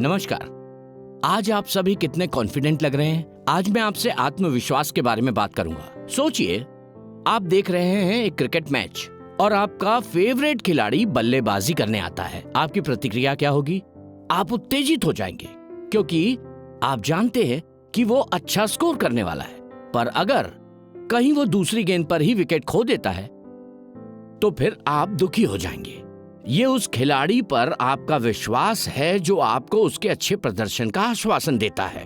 नमस्कार। आज आप सभी कितने कॉन्फिडेंट लग रहे हैं। आज मैं आपसे आत्मविश्वास के बारे में बात करूंगा। सोचिए, आप देख रहे हैं एक क्रिकेट मैच और आपका फेवरेट खिलाड़ी बल्लेबाजी करने आता है। आपकी प्रतिक्रिया क्या होगी? आप उत्तेजित हो जाएंगे क्योंकि आप जानते हैं कि वो अच्छा स्कोर करने वाला है। पर अगर कहीं वो दूसरी गेंद पर ही विकेट खो देता है तो फिर आप दुखी हो जाएंगे। ये उस खिलाड़ी पर आपका विश्वास है जो आपको उसके अच्छे प्रदर्शन का आश्वासन देता है।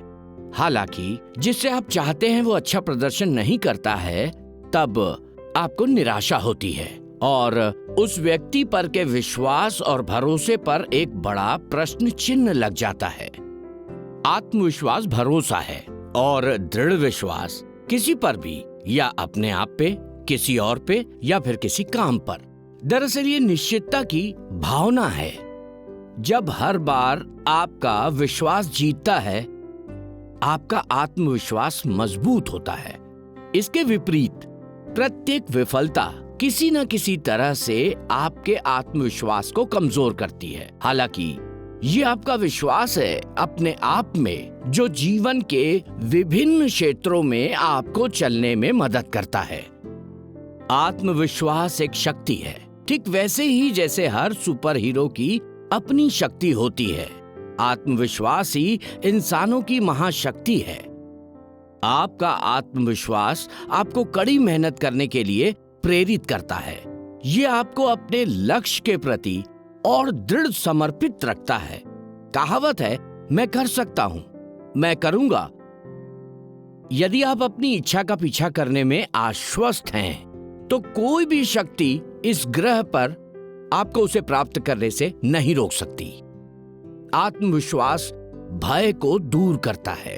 हालांकि जिससे आप चाहते हैं वो अच्छा प्रदर्शन नहीं करता है, तब आपको निराशा होती है और उस व्यक्ति पर के विश्वास और भरोसे पर एक बड़ा प्रश्न चिन्ह लग जाता है। आत्मविश्वास भरोसा है और दृढ़ विश्वास किसी पर भी, या अपने आप पे, किसी और पे, या फिर किसी काम पर। दरअसल ये निश्चितता की भावना है। जब हर बार आपका विश्वास जीतता है, आपका आत्मविश्वास मजबूत होता है। इसके विपरीत प्रत्येक विफलता किसी न किसी तरह से आपके आत्मविश्वास को कमजोर करती है। हालांकि ये आपका विश्वास है अपने आप में, जो जीवन के विभिन्न क्षेत्रों में आपको चलने में मदद करता है। आत्मविश्वास एक शक्ति है, ठीक वैसे ही जैसे हर सुपर हीरो की अपनी शक्ति होती है। आत्मविश्वास ही इंसानों की महाशक्ति है। आपका आत्मविश्वास आपको कड़ी मेहनत करने के लिए प्रेरित करता है। ये आपको अपने लक्ष्य के प्रति और दृढ़ समर्पित रखता है। कहावत है, मैं कर सकता हूं, मैं करूंगा। यदि आप अपनी इच्छा का पीछा करने में आश्वस्त हैं, तो कोई भी शक्ति इस ग्रह पर आपको उसे प्राप्त करने से नहीं रोक सकती। आत्मविश्वास भय को दूर करता है।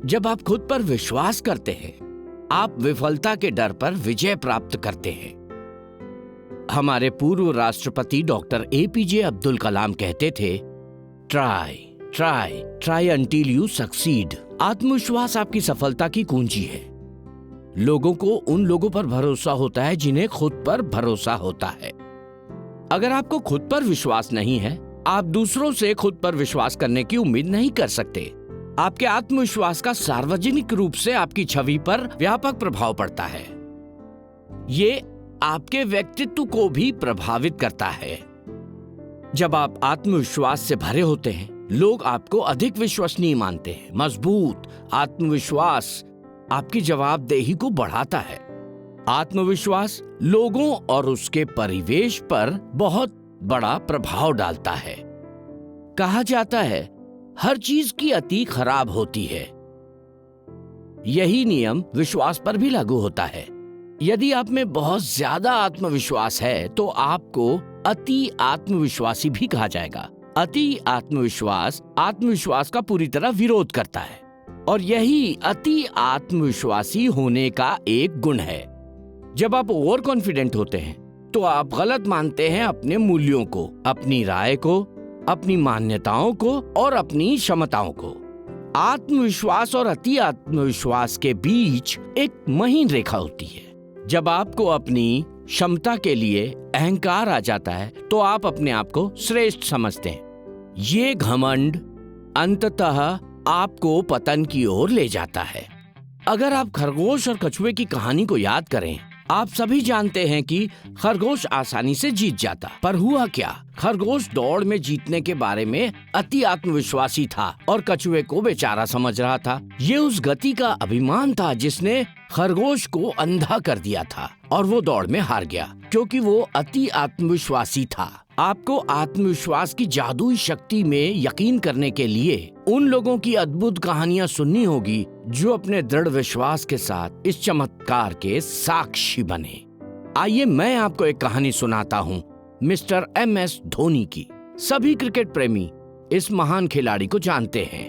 जब आप खुद पर विश्वास करते हैं, आप विफलता के डर पर विजय प्राप्त करते हैं। हमारे पूर्व राष्ट्रपति डॉक्टर एपीजे अब्दुल कलाम कहते थे, try try try until you succeed. आत्मविश्वास आपकी सफलता की कुंजी है। लोगों को उन लोगों पर भरोसा होता है जिन्हें खुद पर भरोसा होता है। अगर आपको खुद पर विश्वास नहीं है, आप दूसरों से खुद पर विश्वास करने की उम्मीद नहीं कर सकते। आपके आत्मविश्वास का सार्वजनिक रूप से आपकी छवि पर व्यापक प्रभाव पड़ता है। ये आपके व्यक्तित्व को भी प्रभावित करता है। जब आप आत्मविश्वास से भरे होते हैं, लोग आपको अधिक विश्वसनीय मानते हैं। मजबूत आत्मविश्वास आपकी जवाबदेही को बढ़ाता है। आत्मविश्वास लोगों और उसके परिवेश पर बहुत बड़ा प्रभाव डालता है। कहा जाता है, हर चीज की अति खराब होती है। यही नियम विश्वास पर भी लागू होता है। यदि आप में बहुत ज्यादा आत्मविश्वास है, तो आपको अति आत्मविश्वासी भी कहा जाएगा। अति आत्मविश्वास आत्मविश्वास का पूरी तरह विरोध करता है, और यही अति आत्मविश्वासी होने का एक गुण है। जब आप ओवर कॉन्फिडेंट होते हैं, तो आप गलत मानते हैं अपने मूल्यों को, अपनी राय को, अपनी मान्यताओं को और अपनी क्षमताओं को। आत्मविश्वास और अति आत्मविश्वास के बीच एक महीन रेखा होती है। जब आपको अपनी क्षमता के लिए अहंकार आ जाता है, तो आप अपने आप को श्रेष्ठ समझते हैं। ये घमंड अंततः आपको पतन की ओर ले जाता है। अगर आप खरगोश और कछुए की कहानी को याद करें, आप सभी जानते हैं कि खरगोश आसानी से जीत जाता। पर हुआ क्या? खरगोश दौड़ में जीतने के बारे में अति आत्मविश्वासी था और कछुए को बेचारा समझ रहा था। ये उस गति का अभिमान था जिसने खरगोश को अंधा कर दिया था, और वो दौड़ में हार गया क्योंकि वो अति आत्मविश्वासी था। आपको आत्मविश्वास की जादुई शक्ति में यकीन करने के लिए उन लोगों की अद्भुत कहानियां सुननी होगी जो अपने दृढ़ विश्वास के साथ इस चमत्कार के साक्षी बने। आइए मैं आपको एक कहानी सुनाता हूँ मिस्टर MS धोनी की। सभी क्रिकेट प्रेमी इस महान खिलाड़ी को जानते हैं।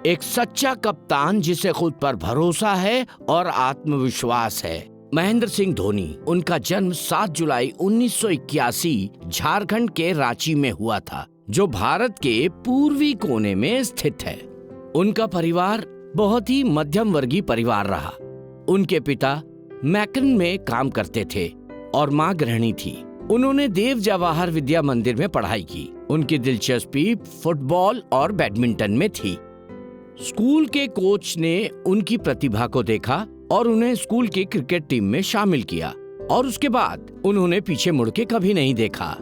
एक सच्चा कप्तान जिसे खुद पर भरोसा है और आत्मविश्वास है। महेंद्र सिंह धोनी। उनका जन्म 7 जुलाई 1981 झारखंड के रांची में हुआ था, जो भारत के पूर्वी कोने में स्थित है। उनका परिवार बहुत ही मध्यम वर्गीय परिवार रहा। उनके पिता मैकन में काम करते थे और मां गृहिणी थी। उन्होंने देव जवाहर विद्या मंदिर में पढ़ाई की। उनकी दिलचस्पी फुटबॉल और बैडमिंटन में थी। स्कूल के कोच ने उनकी प्रतिभा को देखा और उन्हें स्कूल की क्रिकेट टीम में शामिल किया और उसके बाद उन्होंने पीछे मुड़ के कभी नहीं देखा।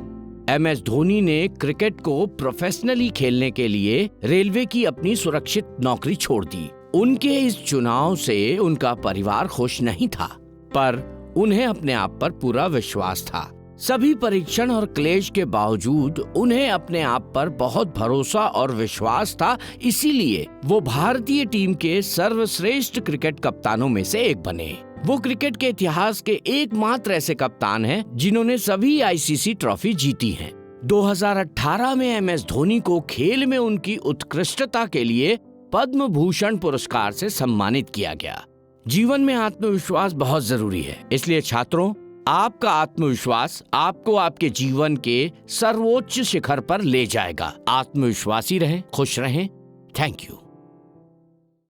MS धोनी ने क्रिकेट को प्रोफेशनली खेलने के लिए रेलवे की अपनी सुरक्षित नौकरी छोड़ दी। उनके इस चुनाव से उनका परिवार खुश नहीं था, पर उन्हें अपने आप पर पूरा विश्वास था। सभी परीक्षण और क्लेश के बावजूद उन्हें अपने आप पर बहुत भरोसा और विश्वास था, इसीलिए वो भारतीय टीम के सर्वश्रेष्ठ क्रिकेट कप्तानों में से एक बने। वो क्रिकेट के इतिहास के एकमात्र ऐसे कप्तान हैं जिन्होंने सभी ICC ट्रॉफी जीती हैं। 2018 में MS धोनी को खेल में उनकी उत्कृष्टता के लिए पद्म भूषण पुरस्कार से सम्मानित किया गया। जीवन में आत्मविश्वास बहुत जरूरी है, इसलिए छात्रों, आपका आत्मविश्वास आपको आपके जीवन के सर्वोच्च शिखर पर ले जाएगा। आत्मविश्वासी रहें, खुश रहें। Thank you.